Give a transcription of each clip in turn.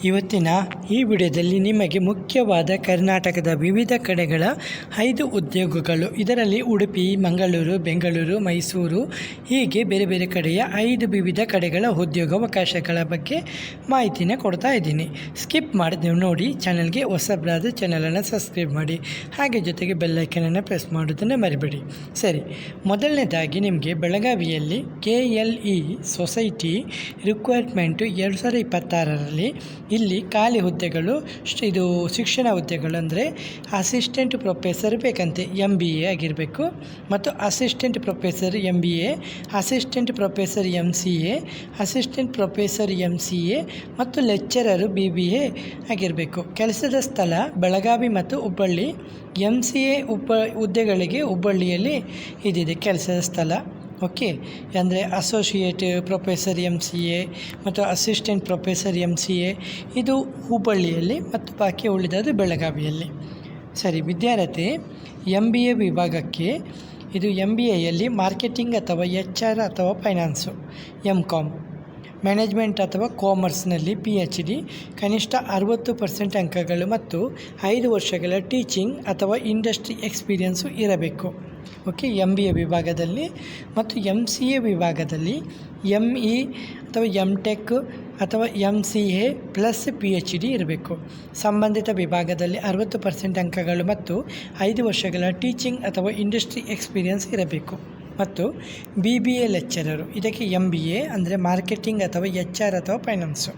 ಇವತ್ತಿನ ಈ ವಿಡಿಯೋದಲ್ಲಿ ನಿಮಗೆ ಮುಖ್ಯವಾದ ಕರ್ನಾಟಕದ ವಿವಿಧ ಕಡೆಗಳ 5 ಉದ್ಯೋಗಗಳು, ಇದರಲ್ಲಿ ಉಡುಪಿ, ಮಂಗಳೂರು, ಬೆಂಗಳೂರು, ಮೈಸೂರು ಹೀಗೆ ಬೇರೆ ಬೇರೆ ಕಡೆಯ 5 ವಿವಿಧ ಕಡೆಗಳ ಉದ್ಯೋಗಾವಕಾಶಗಳ ಬಗ್ಗೆ ಮಾಹಿತಿನ ಕೊಡ್ತಾ ಇದ್ದೀನಿ. ಸ್ಕಿಪ್ ಮಾಡಿ ನೀವು ನೋಡಿ. ಚಾನಲ್ಗೆ ಹೊಸಬರಾದ ಚಾನಲನ್ನು ಸಬ್ಸ್ಕ್ರೈಬ್ ಮಾಡಿ, ಹಾಗೆ ಜೊತೆಗೆ ಬೆಲ್ಲೈಕನನ್ನು ಪ್ರೆಸ್ ಮಾಡೋದನ್ನು ಮರಿಬೇಡಿ. ಸರಿ, ಮೊದಲನೇದಾಗಿ ನಿಮಗೆ ಬೆಳಗಾವಿಯಲ್ಲಿ KLE ಸೊಸೈಟಿ ರಿಕ್ವೈರ್ಮೆಂಟು 2026ರಲ್ಲಿ ಇಲ್ಲಿ ಖಾಲಿ ಹುದ್ದೆಗಳು, ಇದು ಶಿಕ್ಷಣ ಹುದ್ದೆಗಳು ಅಂದರೆ ಅಸಿಸ್ಟೆಂಟ್ ಪ್ರೊಫೆಸರ್ ಬೇಕಂತೆ, MBA ಆಗಿರಬೇಕು, ಮತ್ತು assistant professor MBA, assistant professor MCA, assistant professor MCA ಮತ್ತು ಲೆಕ್ಚರರು BBA ಆಗಿರಬೇಕು. ಕೆಲಸದ ಸ್ಥಳ ಬೆಳಗಾವಿ ಮತ್ತು ಹುಬ್ಬಳ್ಳಿ. MCA ಹುದ್ದೆಗಳಿಗೆ ಹುಬ್ಬಳ್ಳಿಯಲ್ಲಿ ಇದಿದೆ ಕೆಲಸದ ಸ್ಥಳ. ಓಕೆ, ಅಂದರೆ ಅಸೋಸಿಯೇಟ್ ಪ್ರೊಫೆಸರ್ MCA ಮತ್ತು ಅಸಿಸ್ಟೆಂಟ್ ಪ್ರೊಫೆಸರ್ MCA ಇದು ಹುಬ್ಬಳ್ಳಿಯಲ್ಲಿ ಮತ್ತು ಬಾಕಿ ಉಳಿದದ್ದು ಬೆಳಗಾವಿಯಲ್ಲಿ. ಸರಿ, ವಿದ್ಯಾರ್ಥಿ MBA ವಿಭಾಗಕ್ಕೆ ಇದು MBAಯಲ್ಲಿ ಮಾರ್ಕೆಟಿಂಗ್ ಅಥವಾ HR ಅಥವಾ ಫೈನಾನ್ಸು, MCOM, ಮ್ಯಾನೇಜ್ಮೆಂಟ್ ಅಥವಾ ಕಾಮರ್ಸ್ನಲ್ಲಿ PhD, ಕನಿಷ್ಠ 60% ಅಂಕಗಳು ಮತ್ತು 5 ವರ್ಷಗಳ ಟೀಚಿಂಗ್ ಅಥವಾ ಇಂಡಸ್ಟ್ರಿ ಎಕ್ಸ್ಪೀರಿಯನ್ಸು ಇರಬೇಕು. ಓಕೆ, MBA ವಿಭಾಗದಲ್ಲಿ. ಮತ್ತು MCA ವಿಭಾಗದಲ್ಲಿ ME ಅಥವಾ MTech ಅಥವಾ MCA ಪ್ಲಸ್ PhD ಇರಬೇಕು. ಸಂಬಂಧಿತ ವಿಭಾಗದಲ್ಲಿ 60% ಅಂಕಗಳು ಮತ್ತು 5 ವರ್ಷಗಳ ಟೀಚಿಂಗ್ ಅಥವಾ ಇಂಡಸ್ಟ್ರಿ ಎಕ್ಸ್ಪೀರಿಯನ್ಸ್ ಇರಬೇಕು. ಮತ್ತು BBA ಲೆಕ್ಚರರು, ಇದಕ್ಕೆ MBA ಅಂದರೆ ಮಾರ್ಕೆಟಿಂಗ್ ಅಥವಾ HR ಅಥವಾ ಫೈನಾನ್ಸು,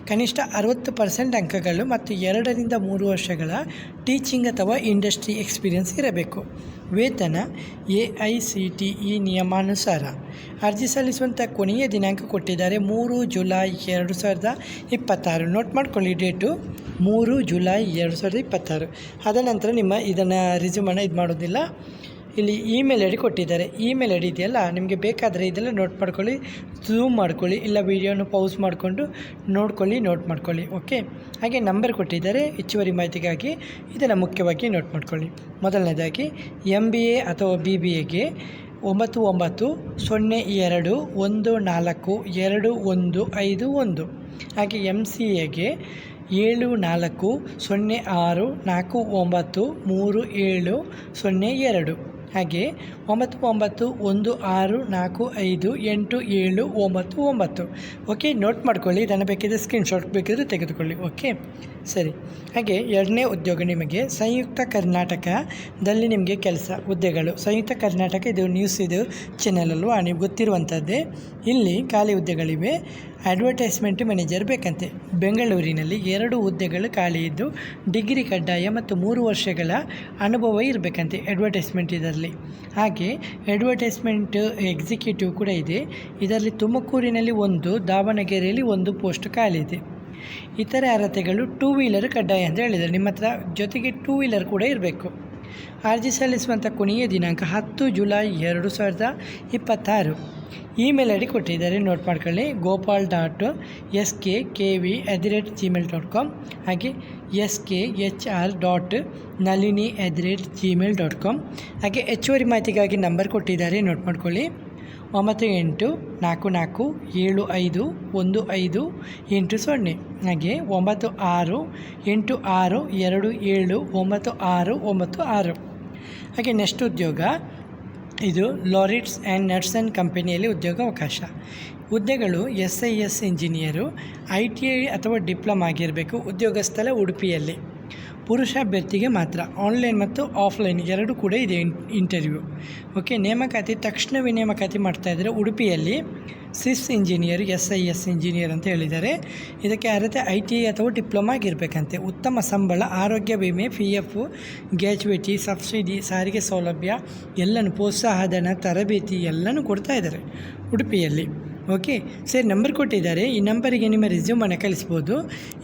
ಕನಿಷ್ಠ 60% ಅಂಕಗಳು ಮತ್ತು 2 ರಿಂದ 3 ವರ್ಷಗಳ ಟೀಚಿಂಗ್ ಅಥವಾ ಇಂಡಸ್ಟ್ರಿ ಎಕ್ಸ್ಪೀರಿಯನ್ಸ್ ಇರಬೇಕು. ವೇತನ AICTE ನಿಯಮಾನುಸಾರ. ಅರ್ಜಿ ಸಲ್ಲಿಸುವಂಥ ಕೊನೆಯ ದಿನಾಂಕ ಕೊಟ್ಟಿದ್ದಾರೆ 3 ಜುಲೈ 2026. ನೋಟ್ ಮಾಡ್ಕೊಳ್ಳಿ ಡೇಟು, 3 ಜುಲೈ 2026. ಅದ ನಂತರ ನಿಮ್ಮ ಇದನ್ನು ರಿಸ್ಯೂಮನ್ನು ಮಾಡೋದಿಲ್ಲ. ಇಲ್ಲಿ ಇಮೇಲ್ ಐಡಿ ಕೊಟ್ಟಿದ್ದಾರೆ. ಇಮೇಲ್ ಐಡಿ ಇದೆಯಲ್ಲ, ನಿಮಗೆ ಬೇಕಾದರೆ ಇದೆಲ್ಲ ನೋಟ್ ಮಾಡ್ಕೊಳ್ಳಿ, ಝೂಮ್ ಮಾಡ್ಕೊಳ್ಳಿ, ಇಲ್ಲ ವೀಡಿಯೋನ ಪೌಸ್ ಮಾಡಿಕೊಂಡು ನೋಟ್ ಮಾಡ್ಕೊಳ್ಳಿ. ಓಕೆ, ಹಾಗೆ ನಂಬರ್ ಕೊಟ್ಟಿದ್ದಾರೆ ಹೆಚ್ಚುವರಿ ಮಾಹಿತಿಗಾಗಿ, ಇದನ್ನು ಮುಖ್ಯವಾಗಿ ನೋಟ್ ಮಾಡ್ಕೊಳ್ಳಿ. ಮೊದಲನೇದಾಗಿ MBA ಅಥವಾ BBAಗೆ 9902142151. ಹಾಗೆ MCAಗೆ 7406493702. ಹಾಗೆ 9916458799. ಓಕೆ, ನೋಟ್ ಮಾಡ್ಕೊಳ್ಳಿ. ಇದನ್ನು ಬೇಕಿದ್ರೆ ಸ್ಕ್ರೀನ್ಶಾಟ್ ಬೇಕಿದ್ರೆ ತೆಗೆದುಕೊಳ್ಳಿ. ಓಕೆ, ಸರಿ. ಹಾಗೆ ಎರಡನೇ ಉದ್ಯೋಗ ನಿಮಗೆ ಸಂಯುಕ್ತ ಕರ್ನಾಟಕದಲ್ಲಿ ನಿಮಗೆ ಕೆಲಸ ಹುದ್ದೆಗಳು. ಸಂಯುಕ್ತ ಕರ್ನಾಟಕ ಇದು ನ್ಯೂಸ್, ಇದು ಚಾನಲಲ್ಲೂ ನೀವು ಗೊತ್ತಿರುವಂಥದ್ದೇ. ಇಲ್ಲಿ ಖಾಲಿ ಹುದ್ದೆಗಳಿವೆ. ಅಡ್ವರ್ಟೈಸ್ಮೆಂಟ್ ಮ್ಯಾನೇಜರ್ ಬೇಕಂತೆ. ಬೆಂಗಳೂರಿನಲ್ಲಿ 2 ಹುದ್ದೆಗಳು ಖಾಲಿ ಇದ್ದು ಡಿಗ್ರಿ ಕಡ್ಡಾಯ ಮತ್ತು 3 ವರ್ಷಗಳ ಅನುಭವ ಇರಬೇಕಂತೆ ಅಡ್ವರ್ಟೈಸ್ಮೆಂಟ್ ಇದರಲ್ಲಿ. ಹಾಗೆ ಅಡ್ವರ್ಟೈಸ್ಮೆಂಟ್ ಎಕ್ಸಿಕ್ಯೂಟಿವ್ ಕೂಡ ಇದೆ. ಇದರಲ್ಲಿ ತುಮಕೂರಿನಲ್ಲಿ 1, ದಾವಣಗೆರೆಯಲ್ಲಿ 1 ಪೋಸ್ಟ್ ಖಾಲಿ ಇದೆ. ಇತರೆ ಅರ್ಹತೆಗಳು 2 ವೀಲರ್ ಕಡ್ಡಾಯ ಅಂತ ಹೇಳಿದ್ದಾರೆ. ನಿಮ್ಮ ಹತ್ರ ಜೊತೆಗೆ 2 ವೀಲರ್ ಕೂಡ ಇರಬೇಕು. ಅರ್ಜಿ ಸಲ್ಲಿಸುವಂಥ ಕೊನೆಯ ದಿನಾಂಕ 10 ಜುಲೈ 2026. ಇಮೇಲ್ ಐಡಿ ಕೊಟ್ಟಿದ್ದಾರೆ, ನೋಟ್ ಮಾಡ್ಕೊಳ್ಳಿ. gopal.skKV@gmail.com. ಹಾಗೆ skhr.nalini@gmail.com. ಹಾಗೆ ಹೆಚ್ಚುವರಿ ಮಾಹಿತಿಗಾಗಿ ನಂಬರ್ ಕೊಟ್ಟಿದ್ದಾರೆ, ನೋಟ್ ಮಾಡ್ಕೊಳ್ಳಿ. 9844751580. ಹಾಗೆ 96862796. ಹಾಗೆ ನೆಕ್ಸ್ಟ್ ಉದ್ಯೋಗ ಇದು ಲಾರಿಡ್ಸ್ ಆ್ಯಂಡ್ ನಟ್ಸನ್ ಕಂಪನಿಯಲ್ಲಿ ಉದ್ಯೋಗಾವಕಾಶ. ಹುದ್ದೆಗಳು SIS ಇಂಜಿನಿಯರು, ITI ಅಥವಾ ಡಿಪ್ಲೊಮಾ ಆಗಿರಬೇಕು. ಉದ್ಯೋಗ ಸ್ಥಳ ಉಡುಪಿಯಲ್ಲಿ. ಪುರುಷ ಅಭ್ಯರ್ಥಿಗೆ ಮಾತ್ರ. ಆನ್ಲೈನ್ ಮತ್ತು ಆಫ್ಲೈನ್ 2 ಕೂಡ ಇದೆ ಇಂಟರ್ವ್ಯೂ. ಓಕೆ, ನೇಮಕಾತಿ ತಕ್ಷಣವೇ ನೇಮಕಾತಿ ಮಾಡ್ತಾಯಿದ್ದಾರೆ. ಉಡುಪಿಯಲ್ಲಿ ಸಿಸ್ ಇಂಜಿನಿಯರ್, SIS ಇಂಜಿನಿಯರ್ ಅಂತ ಹೇಳಿದ್ದಾರೆ. ಇದಕ್ಕೆ ಅರ್ಹತೆ ITI ಅಥವಾ ಡಿಪ್ಲೊಮಾ ಆಗಿರಬೇಕಂತೆ. ಉತ್ತಮ ಸಂಬಳ, ಆರೋಗ್ಯ ವಿಮೆ, PF, ಗ್ರ್ಯಾಚುಯಿಟಿ, ಸಬ್ಸಿಡಿ, ಸಾರಿಗೆ ಸೌಲಭ್ಯ ಎಲ್ಲನೂ, ಪ್ರೋತ್ಸಾಹಧನ, ತರಬೇತಿ ಎಲ್ಲನೂ ಕೊಡ್ತಾ ಇದ್ದಾರೆ ಉಡುಪಿಯಲ್ಲಿ. ಓಕೆ, ಸರಿ. ನಂಬರ್ ಕೊಟ್ಟಿದ್ದಾರೆ. ಈ ನಂಬರಿಗೆ ನಿಮ್ಮ ರೆಸ್ಯೂಮನ್ನು ಕಳಿಸ್ಬೋದು.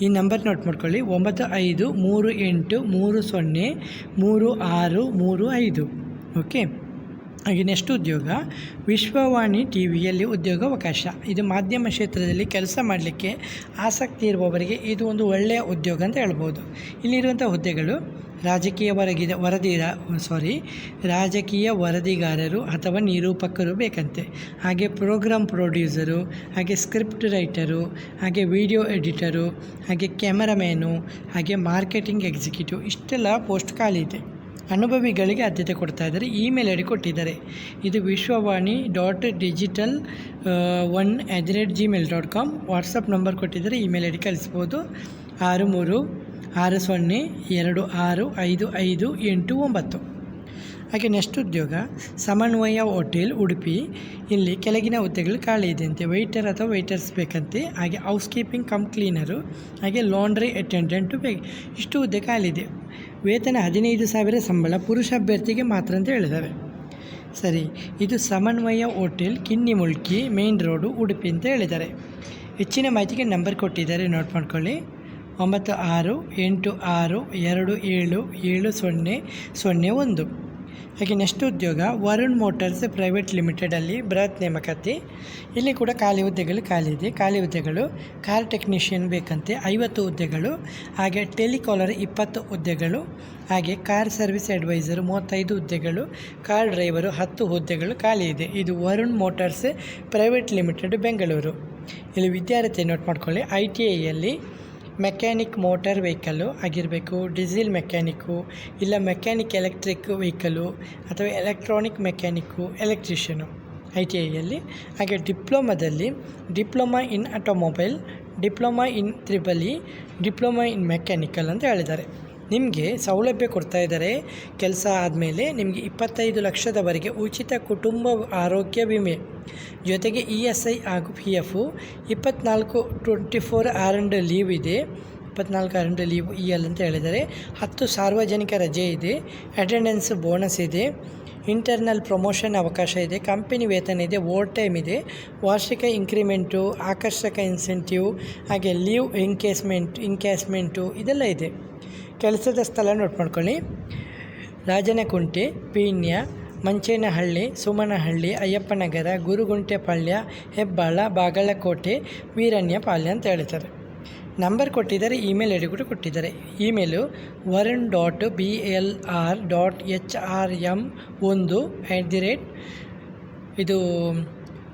ಈ ನಂಬರ್ ನೋಟ್ ಮಾಡ್ಕೊಳ್ಳಿ. 9538303635. ಓಕೆ, ಹಾಗೆ ನೆಕ್ಸ್ಟ್ ಉದ್ಯೋಗ ವಿಶ್ವವಾಣಿ TVಯಲ್ಲಿ ಉದ್ಯೋಗಾವಕಾಶ. ಇದು ಮಾಧ್ಯಮ ಕ್ಷೇತ್ರದಲ್ಲಿ ಕೆಲಸ ಮಾಡಲಿಕ್ಕೆ ಆಸಕ್ತಿ ಇರುವವರಿಗೆ ಇದು ಒಂದು ಒಳ್ಳೆಯ ಉದ್ಯೋಗ ಅಂತ ಹೇಳ್ಬೋದು. ಇಲ್ಲಿರುವಂಥ ಹುದ್ದೆಗಳು ರಾಜಕೀಯ ವರದಿಗಾರರು ಅಥವಾ ನಿರೂಪಕರು ಬೇಕಂತೆ. ಹಾಗೆ ಪ್ರೋಗ್ರಾಮ್ ಪ್ರೊಡ್ಯೂಸರು, ಹಾಗೆ ಸ್ಕ್ರಿಪ್ಟ್ ರೈಟರು, ಹಾಗೆ ವಿಡಿಯೋ ಎಡಿಟರು, ಹಾಗೆ ಕ್ಯಾಮರಾಮ್ಯಾನು, ಹಾಗೆ ಮಾರ್ಕೆಟಿಂಗ್ ಎಕ್ಸಿಕ್ಯೂಟಿವ್, ಇಷ್ಟೆಲ್ಲ ಪೋಸ್ಟ್ ಖಾಲಿ ಇದೆ. ಅನುಭವಿಗಳಿಗೆ ಆದ್ಯತೆ ಕೊಡ್ತಾ ಇದ್ದಾರೆ. ಇಮೇಲ್ ಐ ಡಿ ಕೊಟ್ಟಿದ್ದಾರೆ. ಇದು vishwavani.digital1@gmail.com. ವಾಟ್ಸಪ್ ನಂಬರ್ ಕೊಟ್ಟಿದ್ದಾರೆ. ಇಮೇಲ್ ಐ ಡಿ ಕಳಿಸ್ಬೋದು. 6360265589. ಹಾಗೆ ನೆಕ್ಸ್ಟ್ ಉದ್ಯೋಗ ಸಮನ್ವಯ ಹೋಟೆಲ್ ಉಡುಪಿ. ಇಲ್ಲಿ ಕೆಳಗಿನ ಹುದ್ದೆಗಳು ಖಾಲಿ ಇದೆ ಅಂತೆ. ವೆಯ್ಟರ್ ಅಥವಾ ವೆಯ್ಟರ್ಸ್ ಬೇಕಂತೆ. ಹಾಗೆ ಹೌಸ್ ಕೀಪಿಂಗ್ ಕಮ್ ಕ್ಲೀನರು, ಹಾಗೆ ಲಾಂಡ್ರಿ ಅಟೆಂಡೆಂಟು ಬೇಕು. ಇಷ್ಟು ಹುದ್ದೆ ಖಾಲಿ ಇದೆ. ವೇತನ 15,000 ಸಂಬಳ. ಪುರುಷ ಅಭ್ಯರ್ಥಿಗೆ ಮಾತ್ರ ಅಂತ ಹೇಳಿದ್ದಾರೆ. ಸರಿ, ಇದು ಸಮನ್ವಯ hotel Kinnimulki main road Udupi ಅಂತ ಹೇಳಿದ್ದಾರೆ. ಹೆಚ್ಚಿನ ಮಾಹಿತಿಗೆ ನಂಬರ್ ಕೊಟ್ಟಿದ್ದಾರೆ, ನೋಟ್ ಮಾಡ್ಕೊಳ್ಳಿ. 9686277001. ಹಾಗೆ ನೆಕ್ಸ್ಟ್ ಉದ್ಯೋಗ ವರುಣ್ ಮೋಟರ್ಸ್ ಪ್ರೈವೇಟ್ ಲಿಮಿಟೆಡಲ್ಲಿ ಬೃಹತ್ ನೇಮಕಾತಿ. ಇಲ್ಲಿ ಕೂಡ ಖಾಲಿ ಹುದ್ದೆಗಳು ಖಾಲಿ ಇದೆ. ಖಾಲಿ ಹುದ್ದೆಗಳು ಕಾರ್ ಟೆಕ್ನಿಷಿಯನ್ ಬೇಕಂತೆ 50 ಹುದ್ದೆಗಳು, ಹಾಗೆ ಟೆಲಿಕಾಲರ್ 20 ಹುದ್ದೆಗಳು, ಹಾಗೆ ಕಾರ್ ಸರ್ವಿಸ್ ಅಡ್ವೈಸರು 35 ಹುದ್ದೆಗಳು, ಕಾರ್ ಡ್ರೈವರು 10 ಹುದ್ದೆಗಳು ಖಾಲಿ ಇದೆ. ಇದು Varun motors private limited Bengaluru. ಇಲ್ಲಿ ವಿದ್ಯಾರ್ಥಿ ನೋಟ್ ಮಾಡ್ಕೊಳ್ಳಿ. ITIಯಲ್ಲಿ ಮೆಕ್ಯಾನಿಕ್ ಮೋಟಾರ್ ವೆಹಿಕಲ್ಲು ಆಗಿರಬೇಕು, ಡೀಸೆಲ್ ಮೆಕ್ಯಾನಿಕ್ಕು, ಇಲ್ಲ ಮೆಕ್ಯಾನಿಕ್ ಎಲೆಕ್ಟ್ರಿಕ್ ವೆಹಿಕಲ್ಲು ಅಥವಾ ಎಲೆಕ್ಟ್ರಾನಿಕ್ ಮೆಕ್ಯಾನಿಕ್ಕು, ಎಲೆಕ್ಟ್ರಿಷಿಯನು ITIಯಲ್ಲಿ. ಹಾಗೆ ಡಿಪ್ಲೊಮಾದಲ್ಲಿ diploma in automobile, diploma in EEE, diploma in mechanical ಅಂತ ಹೇಳಿದ್ದಾರೆ. ನಿಮಗೆ ಸೌಲಭ್ಯ ಕೊಡ್ತಾ ಇದ್ದಾರೆ. ಕೆಲಸ ಆದಮೇಲೆ ನಿಮಗೆ 25 ಲಕ್ಷದವರೆಗೆ ಉಚಿತ ಕುಟುಂಬ ಆರೋಗ್ಯ ವಿಮೆ, ಜೊತೆಗೆ ESI ಹಾಗೂ PF, 24 R&D ಲೀವ್ ಇದೆ. 24 R&D ಲೀವ್ EL ಅಂತ ಹೇಳಿದ್ದಾರೆ. 10 ಸಾರ್ವಜನಿಕ ರಜೆ ಇದೆ. ಅಟೆಂಡೆನ್ಸ್ ಬೋನಸ್ ಇದೆ. ಇಂಟರ್ನಲ್ ಪ್ರಮೋಷನ್ ಅವಕಾಶ ಇದೆ. ಕಂಪನಿ ವೇತನ ಇದೆ. ಓವರ್ ಟೈಮ್ ಇದೆ. ವಾರ್ಷಿಕ ಇಂಕ್ರಿಮೆಂಟು, ಆಕರ್ಷಕ ಇನ್ಸೆಂಟಿವ್, ಹಾಗೆ ಲೀವ್ ಇನ್ಕ್ಯಾಸ್ಮೆಂಟು ಇದೆಲ್ಲ ಇದೆ. ಕೆಲಸದ ಸ್ಥಳ ನೋಟ್ ಮಾಡ್ಕೊಳ್ಳಿ. ರಾಜನಕುಂಟೆ, ಪೀಣ್ಯ, ಮಂಚೇನಹಳ್ಳಿ, ಸುಮನಹಳ್ಳಿ, ಅಯ್ಯಪ್ಪನಗರ, ಗುರುಗುಂಟೆಪಾಳ್ಯ, ಹೆಬ್ಬಾಳ, ಬಾಗಲಕೋಟೆ, ವೀರಣ್ಯಪಾಳ್ಯ ಅಂತ ಹೇಳ್ತಾರೆ. ನಂಬರ್ ಕೊಟ್ಟಿದ್ದಾರೆ. ಇಮೇಲ್ ಐ ಡಿ ಕೂಡ ಕೊಟ್ಟಿದ್ದಾರೆ. ಇಮೇಲು varun.blr.hrm1 ಇದು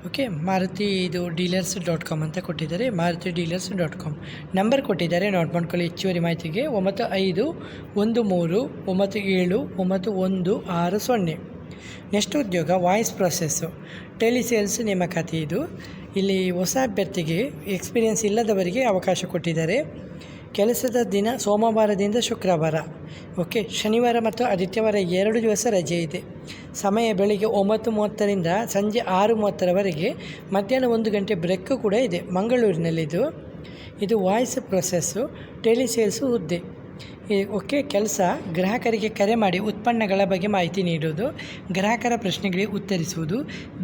ಓಕೆ ಮಾರುತಿ ಇದು dealers.com ಅಂತ ಕೊಟ್ಟಿದ್ದಾರೆ. maruti-dealers.com ನಂಬರ್ ಕೊಟ್ಟಿದ್ದಾರೆ, ನೋಟ್ ಮಾಡ್ಕೊಳ್ಳಿ. ಹೆಚ್ಚುವರಿ ಮಾಹಿತಿಗೆ 9513979160. ನೆಕ್ಸ್ಟ್ ಉದ್ಯೋಗ ವಾಯ್ಸ್ ಪ್ರೊಸೆಸ್ಸು ಟೆಲಿಸೇಲ್ಸ್ ನೇಮಕಾತಿ. ಇದು ಇಲ್ಲಿ ಹೊಸ ಅಭ್ಯರ್ಥಿಗೆ ಎಕ್ಸ್ಪೀರಿಯೆನ್ಸ್ ಇಲ್ಲದವರಿಗೆ ಅವಕಾಶ ಕೊಟ್ಟಿದ್ದಾರೆ. ಕೆಲಸದ ದಿನ ಸೋಮವಾರದಿಂದ ಶುಕ್ರವಾರ, ಓಕೆ. ಶನಿವಾರ ಮತ್ತು ಆದಿತ್ಯವಾರ 2 ದಿವಸ ರಜೆ ಇದೆ. ಸಮಯ ಬೆಳಿಗ್ಗೆ 9:30ರಿಂದ ಸಂಜೆ 6:30ರವರೆಗೆ. ಮಧ್ಯಾಹ್ನ 1 ಗಂಟೆ ಬ್ರೇಕ್ ಕೂಡ ಇದೆ. ಮಂಗಳೂರಿನಲ್ಲಿದ್ದು ಇದು ವಾಯ್ಸ್ ಪ್ರೊಸೆಸ್ಸು ಟೆಲಿಸೇಲ್ಸು ಹುದ್ದೆ. ಓಕೆ. ಕೆಲಸ ಗ್ರಾಹಕರಿಗೆ ಕರೆ ಮಾಡಿ ಉತ್ಪನ್ನಗಳ ಬಗ್ಗೆ ಮಾಹಿತಿ ನೀಡುವುದು, ಗ್ರಾಹಕರ ಪ್ರಶ್ನೆಗಳಿಗೆ ಉತ್ತರಿಸುವುದು.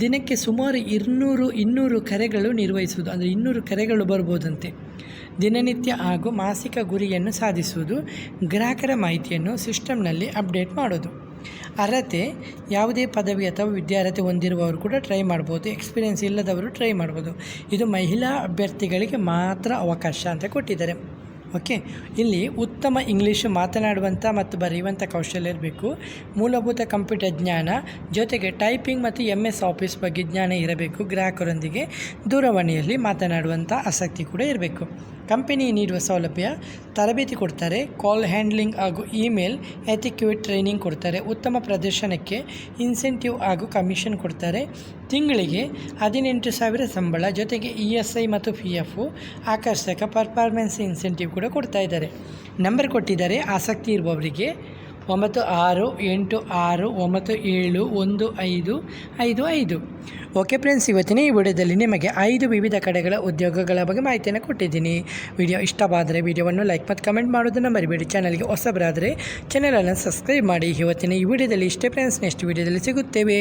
ದಿನಕ್ಕೆ ಸುಮಾರು 200 ಕರೆಗಳು ನಿರ್ವಹಿಸುವುದು, ಅಂದರೆ 200 ಕರೆಗಳು ಬರ್ಬೋದಂತೆ. ದಿನನಿತ್ಯ ಹಾಗೂ ಮಾಸಿಕ ಗುರಿಯನ್ನು ಸಾಧಿಸುವುದು. ಗ್ರಾಹಕರ ಮಾಹಿತಿಯನ್ನು ಸಿಸ್ಟಮ್ನಲ್ಲಿ ಅಪ್ಡೇಟ್ ಮಾಡೋದು. ಅರ್ಹತೆ ಯಾವುದೇ ಪದವಿ ಅಥವಾ ವಿದ್ಯಾರ್ಹತೆ ಹೊಂದಿರುವವರು ಕೂಡ ಟ್ರೈ ಮಾಡ್ಬೋದು. ಎಕ್ಸ್ಪೀರಿಯೆನ್ಸ್ ಇಲ್ಲದವರು ಟ್ರೈ ಮಾಡ್ಬೋದು. ಇದು ಮಹಿಳಾ ಅಭ್ಯರ್ಥಿಗಳಿಗೆ ಮಾತ್ರ ಅವಕಾಶ ಅಂತ ಕೊಟ್ಟಿದ್ದಾರೆ. ಓಕೆ. ಇಲ್ಲಿ ಉತ್ತಮ ಇಂಗ್ಲೀಷು ಮಾತನಾಡುವಂಥ ಮತ್ತು ಬರೆಯುವಂಥ ಕೌಶಲ್ಯ ಇರಬೇಕು. ಮೂಲಭೂತ ಕಂಪ್ಯೂಟರ್ ಜ್ಞಾನ, ಜೊತೆಗೆ ಟೈಪಿಂಗ್ ಮತ್ತು MS ಆಫೀಸ್ ಬಗ್ಗೆ ಜ್ಞಾನ ಇರಬೇಕು. ಗ್ರಾಹಕರೊಂದಿಗೆ ದೂರವಾಣಿಯಲ್ಲಿ ಮಾತನಾಡುವಂಥ ಆಸಕ್ತಿ ಕೂಡ ಇರಬೇಕು. ಕಂಪನಿ ನೀಡುವ ಸೌಲಭ್ಯ ತರಬೇತಿ ಕೊಡ್ತಾರೆ. ಕಾಲ್ ಹ್ಯಾಂಡ್ಲಿಂಗ್ ಹಾಗೂ ಇಮೇಲ್ ಎಥಿಕ್ಯೂಟ್ ಟ್ರೈನಿಂಗ್ ಕೊಡ್ತಾರೆ. ಉತ್ತಮ ಪ್ರದರ್ಶನಕ್ಕೆ ಇನ್ಸೆಂಟಿವ್ ಹಾಗೂ ಕಮಿಷನ್ ಕೊಡ್ತಾರೆ. ತಿಂಗಳಿಗೆ 18,000 ಸಂಬಳ, ಜೊತೆಗೆ ESI ಮತ್ತು PF, ಆಕರ್ಷಕ ಪರ್ಫಾರ್ಮೆನ್ಸ್ ಇನ್ಸೆಂಟಿವ್ ಕೂಡ ಕೊಡ್ತಾ ಇದ್ದಾರೆ. ನಂಬರ್ ಕೊಟ್ಟಿದ್ದಾರೆ ಆಸಕ್ತಿ ಇರುವವರಿಗೆ. 9686971555. ಓಕೆ ಫ್ರೆಂಡ್ಸ್, ಇವತ್ತಿನ ಈ ವಿಡಿಯೋದಲ್ಲಿ ನಿಮಗೆ 5 ವಿವಿಧ ಕಡೆಗಳ ಉದ್ಯೋಗಗಳ ಬಗ್ಗೆ ಮಾಹಿತಿಯನ್ನು ಕೊಟ್ಟಿದ್ದೀನಿ. ವಿಡಿಯೋ ಇಷ್ಟವಾದರೆ ವಿಡಿಯೋವನ್ನು ಲೈಕ್ ಮತ್ತು ಕಮೆಂಟ್ ಮಾಡೋದನ್ನು ಮರಿಬೇಡಿ. ಚಾನಲ್ಗೆ ಹೊಸಬರಾದರೆ ಚಾನಲನ್ನು ಸಬ್ಸ್ಕ್ರೈಬ್ ಮಾಡಿ. ಇವತ್ತಿನ ಈ ವಿಡಿಯೋದಲ್ಲಿ ಇಷ್ಟೇ ಫ್ರೆಂಡ್ಸ್. ನೆಕ್ಸ್ಟ್ ವಿಡಿಯೋದಲ್ಲಿ ಸಿಗುತ್ತೇವೆ.